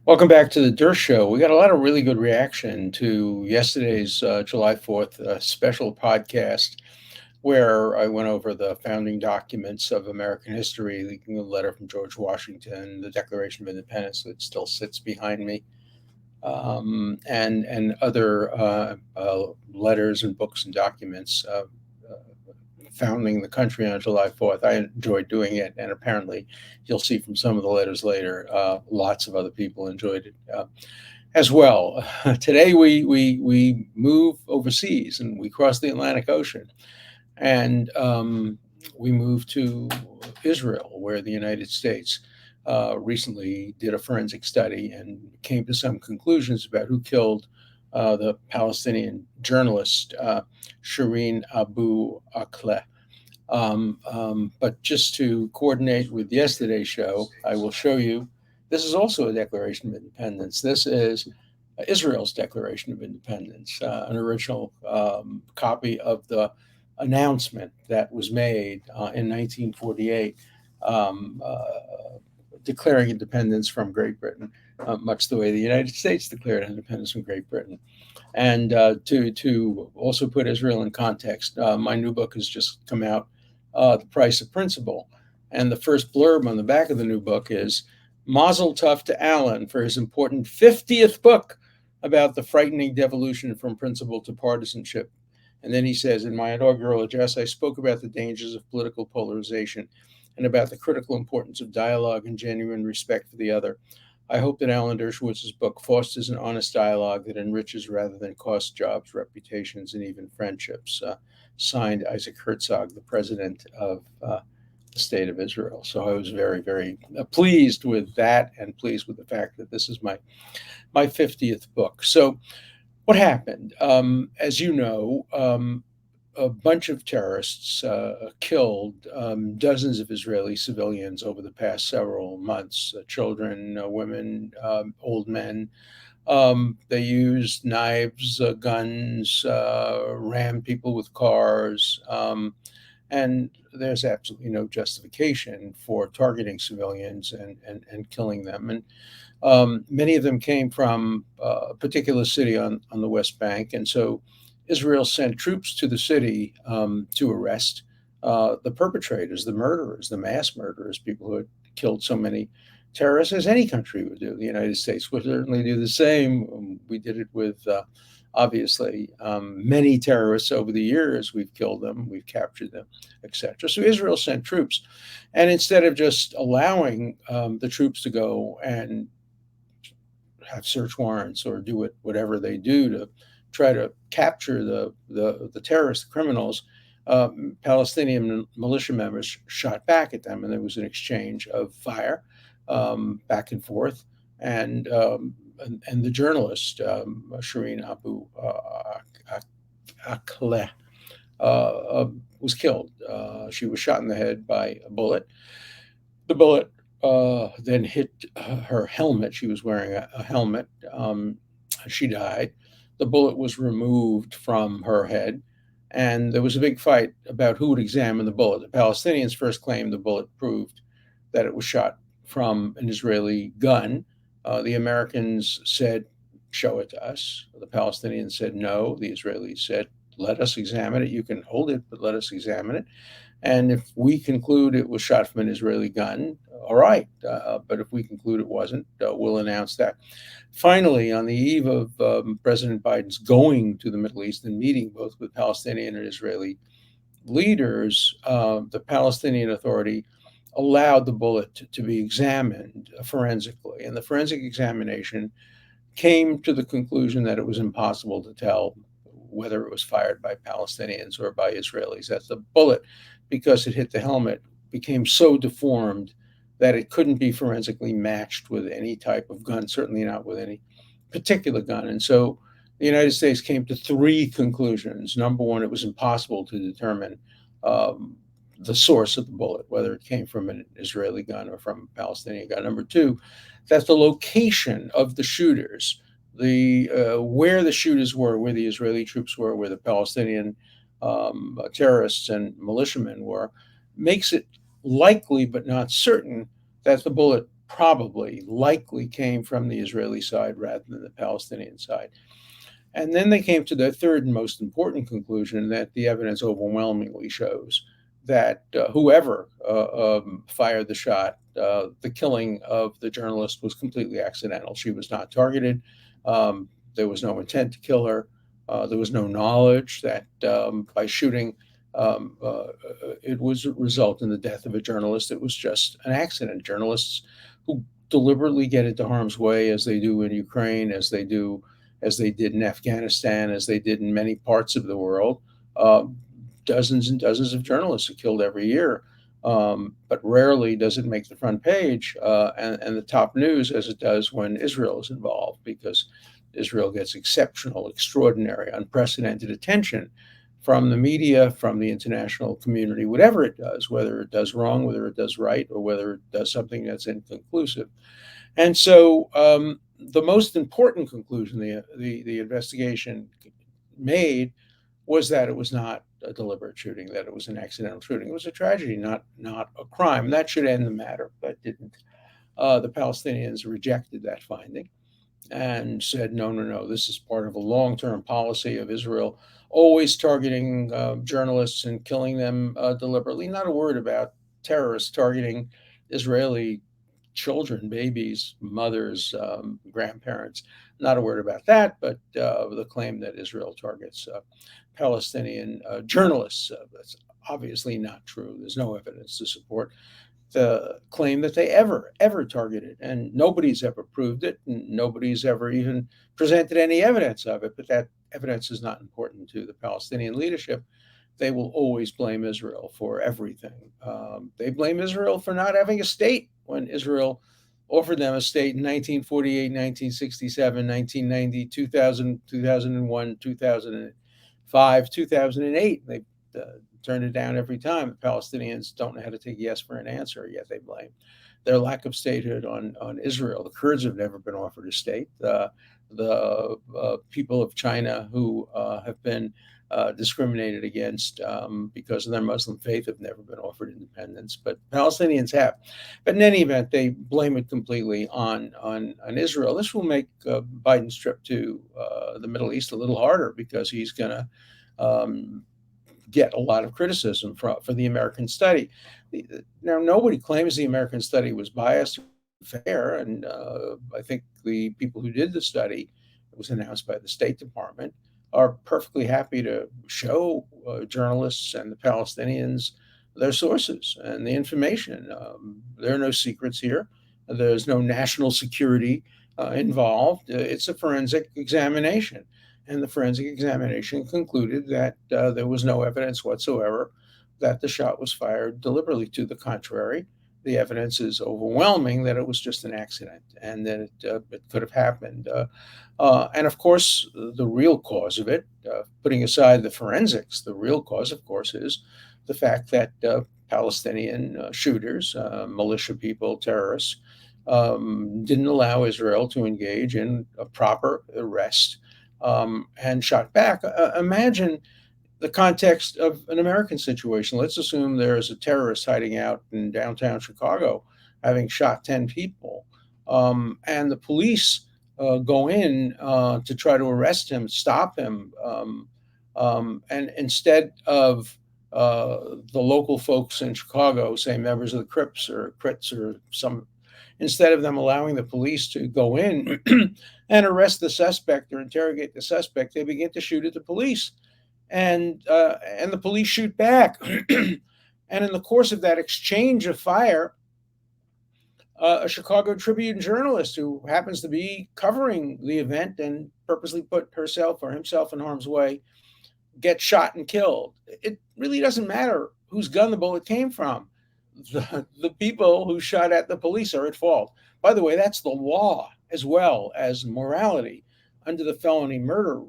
Welcome back to the Dershow. We got a lot of really good reaction to yesterday's July 4th special podcast where I went over the founding documents of American history, the letter from George Washington, the Declaration of Independence that still sits behind me, and other letters and books and documents founding the country on July 4th. I enjoyed doing it, and apparently, you'll see from some of the letters later, lots of other people enjoyed it as well. Today, we move overseas and we cross the Atlantic Ocean, and we move to Israel, where the United States recently did a forensic study and came to some conclusions about who killed the Palestinian journalist Shireen Abu Akleh. But just to coordinate with yesterday's show, I will show you. This is also a Declaration of Independence. This is Israel's Declaration of Independence, an original copy of the announcement that was made in 1948, um, uh, declaring independence from Great Britain, much the way the United States declared independence from Great Britain. And to also put Israel in context, my new book has just come out, The Price of Principle. And the first blurb on the back of the new book is Mazel Tov to Alan for his important 50th book about the frightening devolution from principle to partisanship. And then he says, in my inaugural address, I spoke about the dangers of political polarization and about the critical importance of dialogue and genuine respect for the other. I hope that Alan Dershowitz's book fosters an honest dialogue that enriches rather than costs jobs, reputations, and even friendships. Signed, Isaac Herzog, the president of the state of Israel. So I was very, very pleased with that, and pleased with the fact that this is my 50th book. So what happened? As you know, a bunch of terrorists killed dozens of Israeli civilians over the past several months, children, women, old men. They used knives, guns, rammed people with cars, and there's absolutely no justification for targeting civilians and killing them. And many of them came from a particular city on the West Bank. And so Israel sent troops to the city to arrest the perpetrators, the murderers, the mass murderers, people who had killed so many terrorists, as any country would do. The United States would certainly do the same. We did it with, obviously, many terrorists over the years. We've killed them, we've captured them, etc. So Israel sent troops. And instead of just allowing the troops to go and have search warrants or do whatever they do to try to capture the terrorists, the criminals, Palestinian militia members shot back at them, and there was an exchange of fire back and forth. And the journalist Shireen Abu Akleh was killed. She was shot in the head by a bullet. The bullet then hit her helmet. She was wearing a helmet. She died. The bullet was removed from her head, and there was a big fight about who would examine the bullet. The Palestinians first claimed the bullet proved that it was shot from an Israeli gun. The Americans said, show it to us. The Palestinians said, no. The Israelis said, let us examine it. You can hold it, but let us examine it. And if we conclude it was shot from an Israeli gun, all right. But if we conclude it wasn't, we'll announce that. Finally, on the eve of President Biden's going to the Middle East and meeting both with Palestinian and Israeli leaders, the Palestinian Authority allowed the bullet to be examined forensically. And the forensic examination came to the conclusion that it was impossible to tell whether it was fired by Palestinians or by Israelis. That the bullet, because it hit the helmet, became so deformed that it couldn't be forensically matched with any type of gun, certainly not with any particular gun. And so the United States came to three conclusions. Number one, it was impossible to determine the source of the bullet, whether it came from an Israeli gun or from a Palestinian gun. Number two, that the location of the shooters, where the shooters were, where the Israeli troops were, where the Palestinian terrorists and militiamen were, makes it likely but not certain that the bullet likely came from the Israeli side rather than the Palestinian side. And then they came to the third and most important conclusion, that the evidence overwhelmingly shows that whoever fired the shot, the killing of the journalist was completely accidental. She was not targeted. There was no intent to kill her. There was no knowledge that by shooting it was a result in the death of a journalist. It was just an accident. Journalists who deliberately get into harm's way, as they do in Ukraine, as they did in Afghanistan, as they did in many parts of the world. Uh, Dozens and dozens of journalists are killed every year, but rarely does it make the front page and the top news as it does when Israel is involved, because Israel gets exceptional, extraordinary, unprecedented attention from the media, from the international community, whatever it does, whether it does wrong, whether it does right, or whether it does something that's inconclusive. And so the most important conclusion the investigation made was that it was not a deliberate shooting, that it was an accidental shooting. It was a tragedy, not a crime. That should end the matter, but didn't. The Palestinians rejected that finding and said, no, no, no, this is part of a long-term policy of Israel, always targeting journalists and killing them deliberately. Not a word about terrorists targeting Israeli children, babies, mothers, grandparents. Not a word about that, but the claim that Israel targets Palestinian journalists. That's obviously not true. There's no evidence to support the claim that they ever targeted, and nobody's ever proved it, and nobody's ever even presented any evidence of it. But that evidence is not important to the Palestinian leadership. They will always blame Israel for everything. They blame Israel for not having a state when Israel offered them a state in 1948, 1967, 1990, 2000, 2001, 2005, 2008. They turned it down every time. The Palestinians don't know how to take yes for an answer, yet they blame their lack of statehood on Israel. The Kurds have never been offered a state. The people of China who have been discriminated against because of their Muslim faith have never been offered independence, but Palestinians have. But in any event, they blame it completely on Israel. This will make Biden's trip to the Middle East a little harder, because he's going to get a lot of criticism for the American study. Now, nobody claims the American study was biased or fair, and I think the people who did the study, it was announced by the State Department, are perfectly happy to show journalists and the Palestinians their sources and the information. There are no secrets here. There's no national security involved. It's a forensic examination. And the forensic examination concluded that there was no evidence whatsoever that the shot was fired deliberately. To the contrary, the evidence is overwhelming that it was just an accident and that it could have happened. And of course, the real cause of it, putting aside the forensics, the real cause, of course, is the fact that Palestinian shooters, militia people, terrorists, didn't allow Israel to engage in a proper arrest and shot back. Imagine the context of an American situation. Let's assume there is a terrorist hiding out in downtown Chicago, having shot 10 people, and the police go in to try to arrest him, stop him, and instead of the local folks in Chicago, say members of the Crips or Crits or some, instead of them allowing the police to go in and arrest the suspect or interrogate the suspect, they begin to shoot at the police, and the police shoot back. And in the course of that exchange of fire, a Chicago Tribune journalist who happens to be covering the event and purposely put herself or himself in harm's way gets shot and killed. It really doesn't matter whose gun the bullet came from. The people who shot at the police are at fault. By the way, that's the law as well as morality. Under the felony murder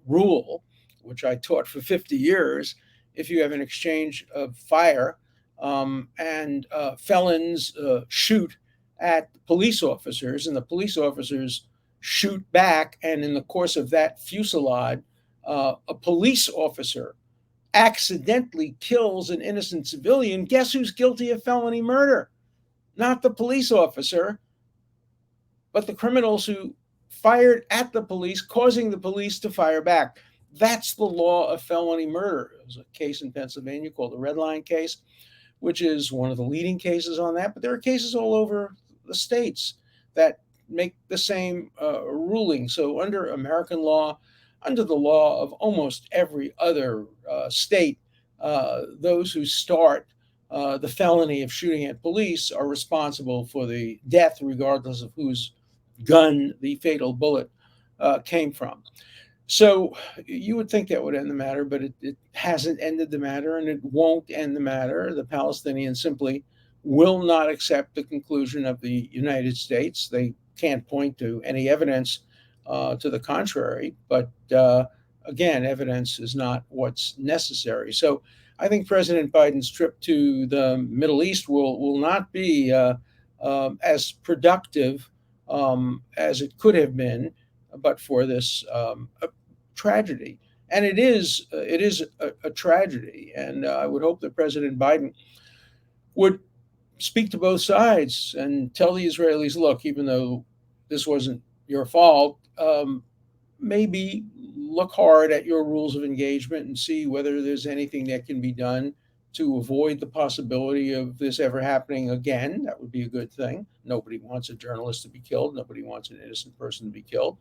rule, which I taught for 50 years, if you have an exchange of fire and felons shoot at police officers, and the police officers shoot back, and in the course of that fusillade, a police officer accidentally kills an innocent civilian, guess who's guilty of felony murder? not the police officer, but the criminals who fired at the police, causing the police to fire back. That's the law of felony murder. There's a case in Pennsylvania called the Red Line case, which is one of the leading cases on that. But there are cases all over the states that make the same ruling. So, under American law, under the law of almost every other state, those who start the felony of shooting at police are responsible for the death, regardless of whose gun the fatal bullet came from. So you would think that would end the matter, but it hasn't ended the matter, and it won't end the matter. The Palestinians simply will not accept the conclusion of the United States. They can't point to any evidence to the contrary, but again, evidence is not what's necessary. So I think President Biden's trip to the Middle East will not be as productive as it could have been, but for this tragedy. And it is a tragedy. And I would hope that President Biden would speak to both sides and tell the Israelis, look, even though this wasn't your fault, maybe look hard at your rules of engagement and see whether there's anything that can be done to avoid the possibility of this ever happening again. That would be a good thing. Nobody wants a journalist to be killed. Nobody wants an innocent person to be killed.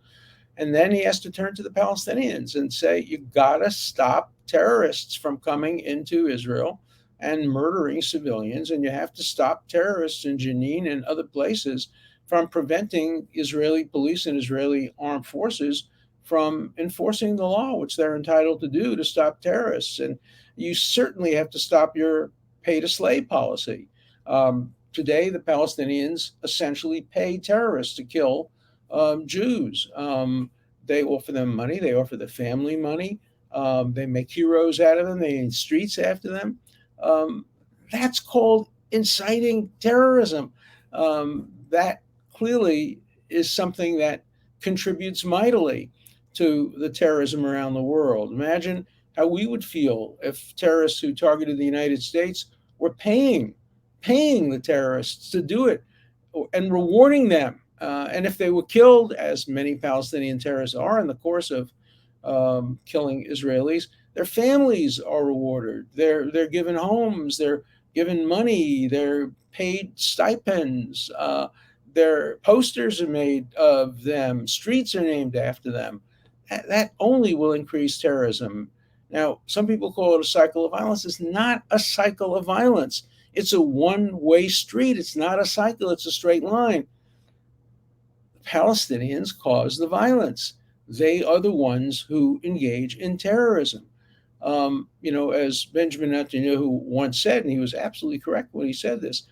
And then he has to turn to the Palestinians and say, you gotta stop terrorists from coming into Israel and murdering civilians. And you have to stop terrorists in Jenin and other places from preventing Israeli police and Israeli armed forces from enforcing the law, which they're entitled to do to stop terrorists. And you certainly have to stop your pay to slave policy. Today, the Palestinians essentially pay terrorists to kill Jews. They offer them money, they offer the family money, they make heroes out of them, they name streets after them. That's called inciting terrorism. That clearly is something that contributes mightily to the terrorism around the world. Imagine how we would feel if terrorists who targeted the United States were paying the terrorists to do it and rewarding them. And if they were killed, as many Palestinian terrorists are in the course of killing Israelis, their families are rewarded. They're given homes, they're given money, they're paid stipends, their posters are made of them, streets are named after them. That only will increase terrorism. Now, some people call it a cycle of violence. It's not a cycle of violence. It's a one-way street. It's not a cycle. It's a straight line. Palestinians cause the violence. They are the ones who engage in terrorism. As Benjamin Netanyahu once said, and he was absolutely correct when he said this,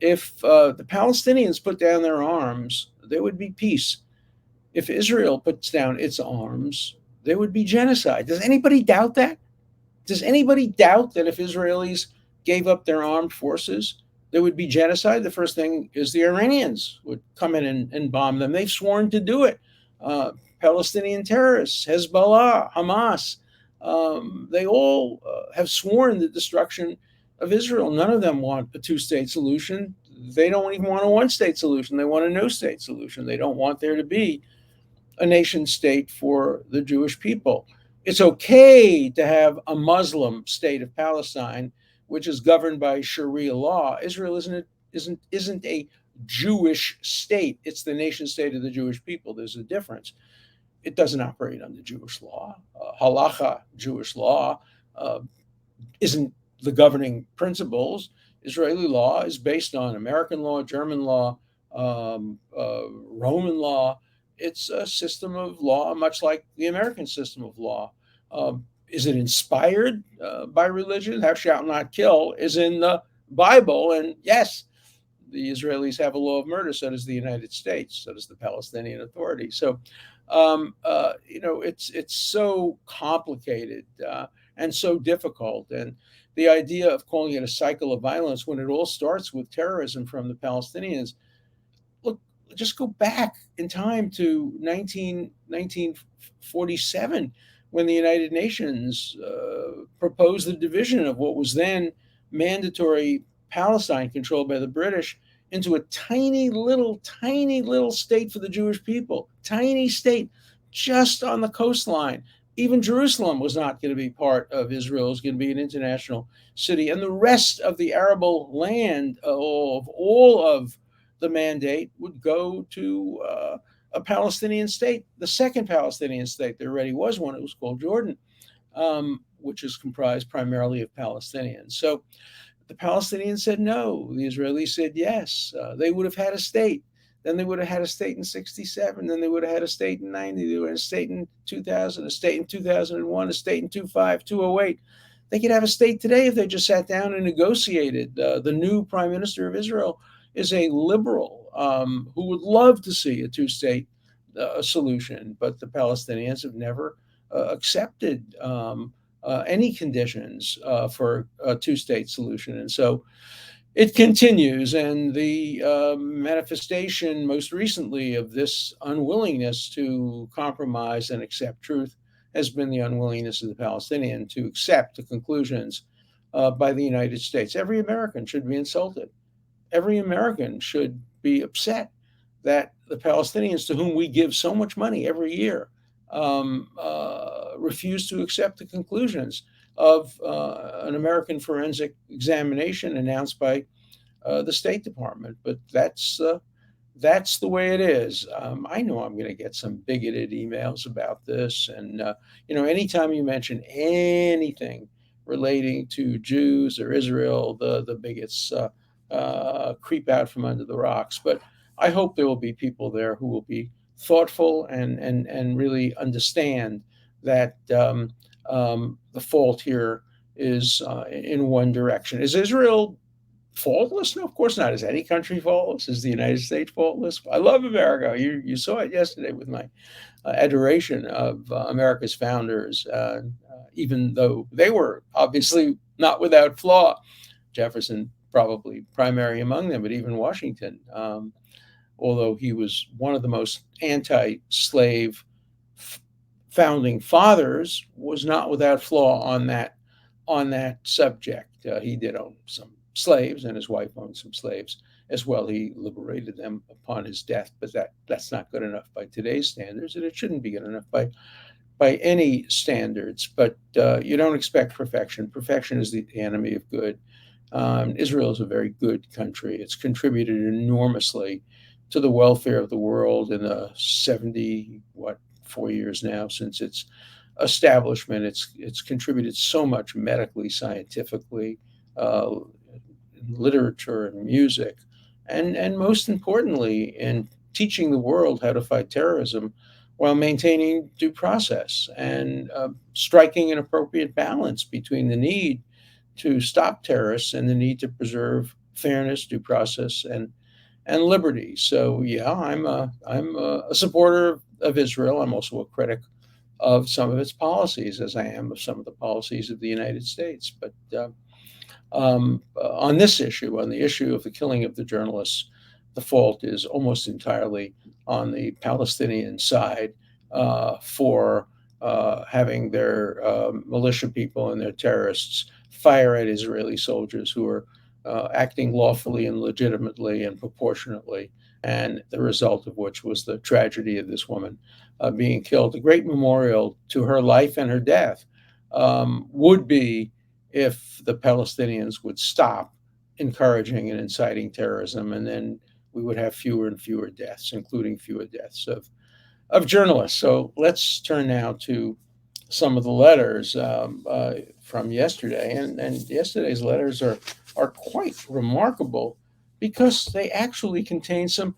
if the Palestinians put down their arms, there would be peace. If Israel puts down its arms, there would be genocide. Does anybody doubt that? Does anybody doubt that if Israelis gave up their armed forces, there would be genocide? The first thing is the Iranians would come in and bomb them. They've sworn to do it. Palestinian terrorists, Hezbollah, Hamas, they all have sworn the destruction of Israel. None of them want a two-state solution. They don't even want a one-state solution. They want a no-state solution. They don't want there to be a nation state for the Jewish people. It's okay to have a Muslim state of Palestine, which is governed by Sharia law. Israel isn't a Jewish state. It's the nation state of the Jewish people. There's a difference. It doesn't operate under Jewish law. Halacha, Jewish law, isn't the governing principles. Israeli law is based on American law, German law, Roman law. It's a system of law, much like the American system of law. Is it inspired by religion? Thou shalt not kill is in the Bible. And yes, the Israelis have a law of murder. So does the United States. So does the Palestinian Authority. So, it's so complicated and so difficult. And the idea of calling it a cycle of violence when it all starts with terrorism from the Palestinians. Look, just go back in time to 1947, when the United Nations proposed the division of what was then mandatory Palestine controlled by the British into a tiny little state for the Jewish people, tiny state just on the coastline. Even Jerusalem was not going to be part of Israel. It was going to be an international city. And the rest of the arable land of all of the mandate would go to a Palestinian state, the second Palestinian state. There already was one. It was called Jordan, which is comprised primarily of Palestinians. So the Palestinians said no. The Israelis said yes. They would have had a state. Then they would have had a state in 67. Then they would have had a state in 90. They would have had a state in 2000, a state in 2001, a state in 2005, 2008. They could have a state today if they just sat down and negotiated. The new prime minister of Israel is a liberal who would love to see a two-state solution, but the Palestinians have never accepted any conditions for a two-state solution. And so it continues. And the manifestation most recently of this unwillingness to compromise and accept truth has been the unwillingness of the Palestinian to accept the conclusions by the United States. Every American should be insulted. Every American should be upset that the Palestinians, to whom we give so much money every year, refuse to accept the conclusions of an American forensic examination announced by the State Department. But that's the way it is. I know I'm going to get some bigoted emails about this, and anytime you mention anything relating to Jews or Israel, the bigots creep out from under the rocks. But I hope there will be people there who will be thoughtful and really understand that the fault here is in one direction. Is Israel faultless? No, of course not. Is any country faultless? Is the United States faultless? I love America. You saw it yesterday with my adoration of America's founders, even though they were obviously not without flaw. Jefferson probably primary among them, but even Washington, although he was one of the most anti-slave founding fathers, was not without flaw on that subject. He did own some slaves, and his wife owned some slaves as well. He liberated them upon his death, but that's not good enough by today's standards, and it shouldn't be good enough by any standards. But you don't expect perfection. Perfection is the enemy of good. Israel is a very good country. It's contributed enormously to the welfare of the world in the 4 years now since its establishment. It's contributed so much medically, scientifically, literature and music, and most importantly, in teaching the world how to fight terrorism while maintaining due process and striking an appropriate balance between the need to stop terrorists and the need to preserve fairness, due process, and liberty. So yeah, I'm a supporter of Israel. I'm also a critic of some of its policies, as I am of some of the policies of the United States. But on this issue, on the issue of the killing of the journalists, the fault is almost entirely on the Palestinian side for having their militia people and their terrorists fire at Israeli soldiers who are acting lawfully and legitimately and proportionately, and the result of which was the tragedy of this woman being killed. A great memorial to her life and her death would be if the Palestinians would stop encouraging and inciting terrorism, and then we would have fewer and fewer deaths, including fewer deaths of journalists. So let's turn now to some of the letters from yesterday, and yesterday's letters are quite remarkable because they actually contain some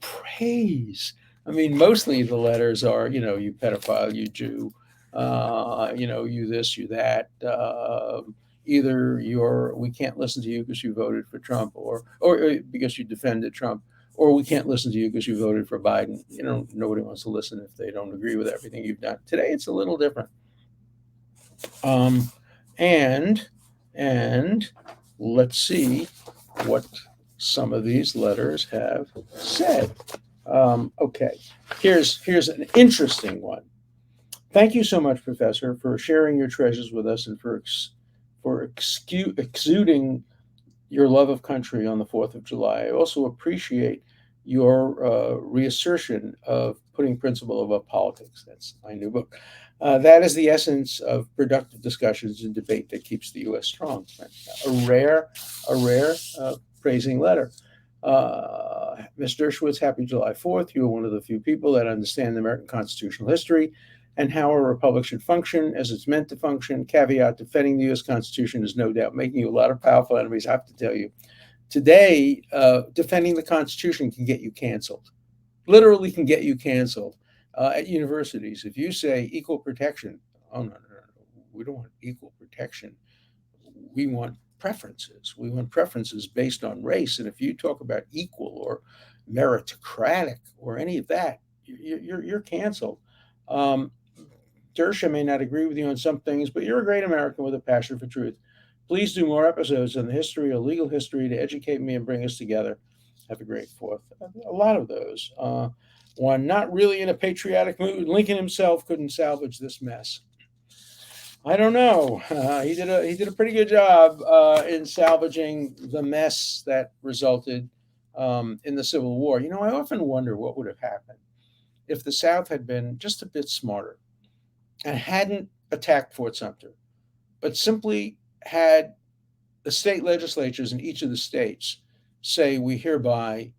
praise. I mean, mostly the letters are, you pedophile, you Jew, you this, you that. Either we can't listen to you because you voted for Trump, or because you defended Trump, or we can't listen to you because you voted for Biden. Nobody wants to listen if they don't agree with everything you've done. Today, it's a little different. And let's see what some of these letters have said. Okay, here's an interesting one. Thank you so much, Professor, for sharing your treasures with us and for exuding your love of country on the 4th of July. I also appreciate your reassertion of putting principle above politics. That's my new book. That is the essence of productive discussions and debate that keeps the U.S. strong. A rare, praising letter. Ms. Dershowitz, happy July 4th. You are one of the few people that understand the American constitutional history and how a republic should function as it's meant to function. Caveat, defending the U.S. Constitution is no doubt making you a lot of powerful enemies. I have to tell you, today, defending the Constitution can get you canceled. Literally can get you canceled at universities. If you say equal protection, oh, no, no, no, we don't want equal protection. We want preferences. We want preferences based on race. And if you talk about equal or meritocratic or any of that, you're canceled. Um, Dershow may not agree with you on some things, but you're a great American with a passion for truth. Please do more episodes on the history or legal history to educate me and bring us together. Have a great fourth. A lot of those. One, not really in a patriotic mood. Lincoln himself couldn't salvage this mess. I don't know. He did a pretty good job in salvaging the mess that resulted in the Civil War. You know, I often wonder what would have happened if the South had been just a bit smarter and hadn't attacked Fort Sumter, but simply had the state legislatures in each of the states say, we hereby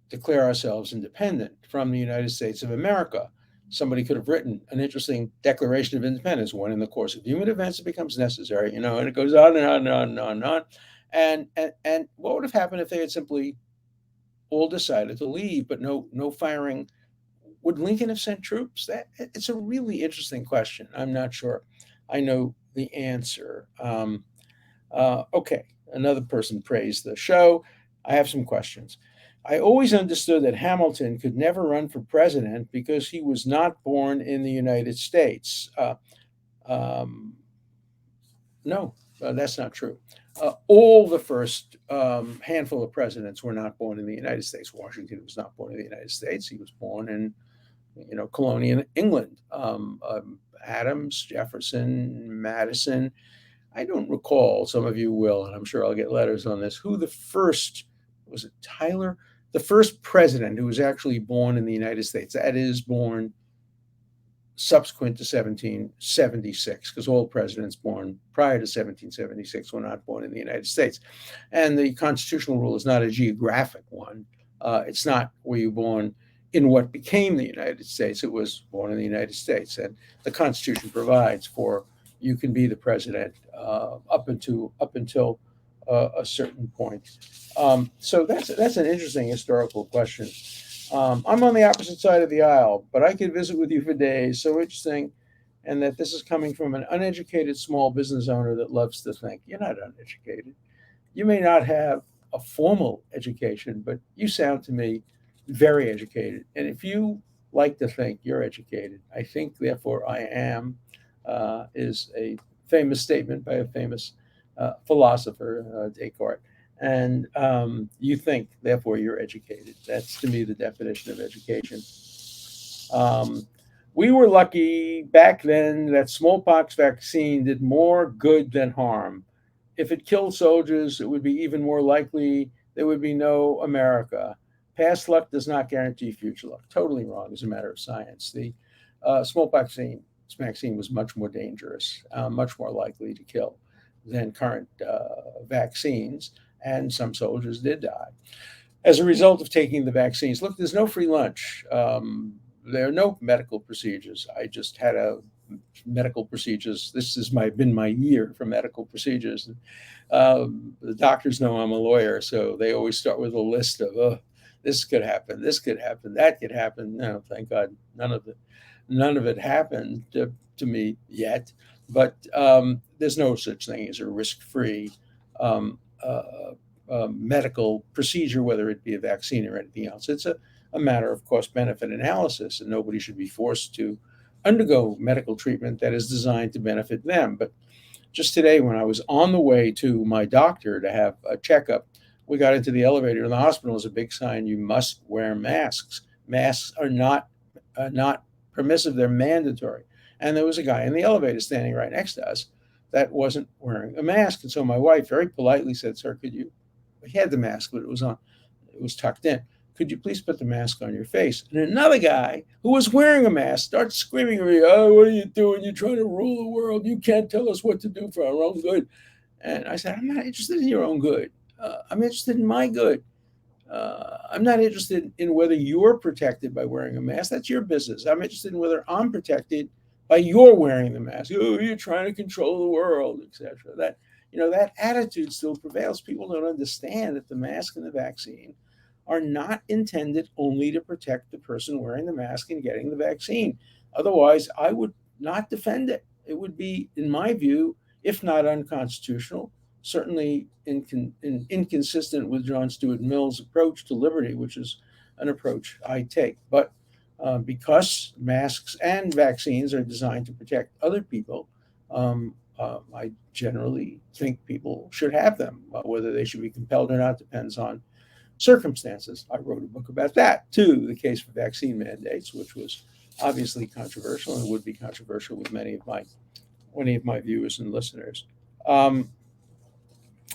declare ourselves independent from the United States of America. Somebody could have written an interesting Declaration of Independence, when in the course of human events it becomes necessary, and it goes on and on and on and on and on. And what would have happened if they had simply all decided to leave, but no firing? Would Lincoln have sent troops? That it's a really interesting question. I'm not sure I know the answer. Okay, another person praised the show. I have some questions. I always understood that Hamilton could never run for president because he was not born in the United States. Um, no, that's not true. All the first handful of presidents were not born in the United States. Washington was not born in the United States. He was born in, colonial England. Adams, Jefferson, Madison. I don't recall. Some of you will, and I'm sure I'll get letters on this. Who the first was it? Tyler, the first president who was actually born in the United States. That is, born subsequent to 1776, because all presidents born prior to 1776 were not born in the United States. And the constitutional rule is not a geographic one. It's not were you born in what became the United States. It was born in the United States. And the Constitution provides for you can be the president up until a certain point. So that's an interesting historical question. I'm on the opposite side of the aisle, but I could visit with you for days. So interesting, and that this is coming from an uneducated small business owner that loves to think. You're not uneducated. You may not have a formal education, but you sound to me very educated. And if you like to think you're educated, I think, therefore, I am, is a famous statement by a famous philosopher, Descartes. And you think, therefore, you're educated. That's, to me, the definition of education. We were lucky back then that smallpox vaccine did more good than harm. If it killed soldiers, it would be even more likely there would be no America. Past luck does not guarantee future luck. Totally wrong as a matter of science. The smallpox vaccine was much more dangerous, much more likely to kill than current vaccines, and some soldiers did die as a result of taking the vaccines. Look, there's no free lunch. There are no medical procedures. I just had a medical procedures. This has been my year for medical procedures. The doctors know I'm a lawyer, so they always start with a list of, this could happen, that could happen. No, thank God, none of it happened to me yet. But there's no such thing as a risk-free medical procedure, whether it be a vaccine or anything else. It's a matter of cost-benefit analysis, and nobody should be forced to undergo medical treatment that is designed to benefit them. But just today, when I was on the way to my doctor to have a checkup, we got into the elevator in the hospital. There's a big sign: you must wear masks. Masks are not permissive; they're mandatory. And there was a guy in the elevator standing right next to us that wasn't wearing a mask. And so my wife very politely said, "Sir, could you he had the mask, but it was tucked in. Could you please put the mask on your face? And another guy who was wearing a mask starts screaming at me, oh, what are you doing? You're trying to rule the world. You can't tell us what to do for our own good. And I said, I'm not interested in your own good. I'm interested in my good. I'm not interested in whether you're protected by wearing a mask. That's your business. I'm interested in whether I'm protected by your wearing the mask. Oh, you're trying to control the world, etc. That attitude still prevails. People don't understand that the mask and the vaccine are not intended only to protect the person wearing the mask and getting the vaccine. Otherwise, I would not defend it. It would be, in my view, if not unconstitutional, certainly inconsistent with John Stuart Mill's approach to liberty, which is an approach I take. But because masks and vaccines are designed to protect other people, I generally think people should have them. Whether they should be compelled or not depends on circumstances. I wrote a book about that too, the case for vaccine mandates, which was obviously controversial and would be controversial with many of my viewers and listeners. Um,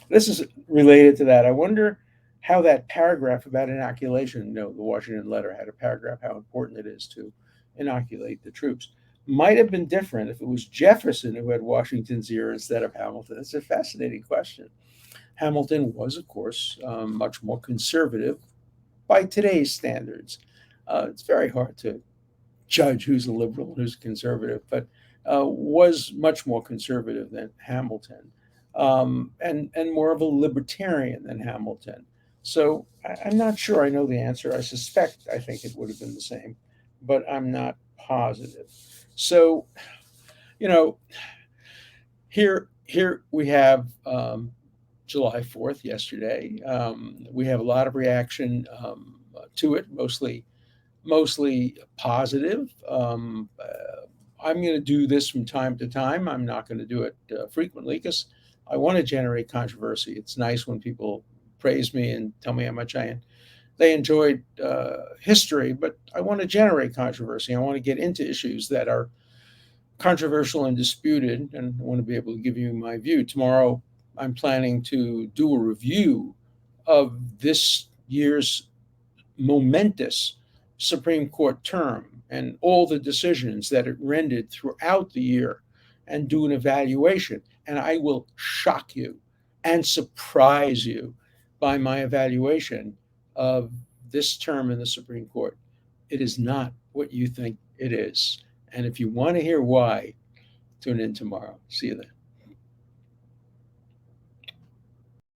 this is related to that. I wonder how that paragraph about inoculation, the Washington letter had a paragraph how important it is to inoculate the troops, might have been different if it was Jefferson who had Washington's ear instead of Hamilton. It's a fascinating question. Hamilton was, of course, much more conservative by today's standards. It's very hard to judge who's a liberal and who's conservative, but was much more conservative than Hamilton, and more of a libertarian than Hamilton. So I'm not sure I know the answer. I think it would have been the same, but I'm not positive. So, you know, here we have July 4th yesterday. We have a lot of reaction to it, mostly positive. I'm going to do this from time to time. I'm not going to do it frequently because I want to generate controversy. It's nice when people praise me and tell me how much they enjoyed history, but I want to generate controversy. I want to get into issues that are controversial and disputed, and I want to be able to give you my view. Tomorrow, I'm planning to do a review of this year's momentous Supreme Court term and all the decisions that it rendered throughout the year and do an evaluation. And I will shock you and surprise you by my evaluation of this term in the Supreme Court. It is not what you think it is. And if you want to hear why, tune in tomorrow. See you then.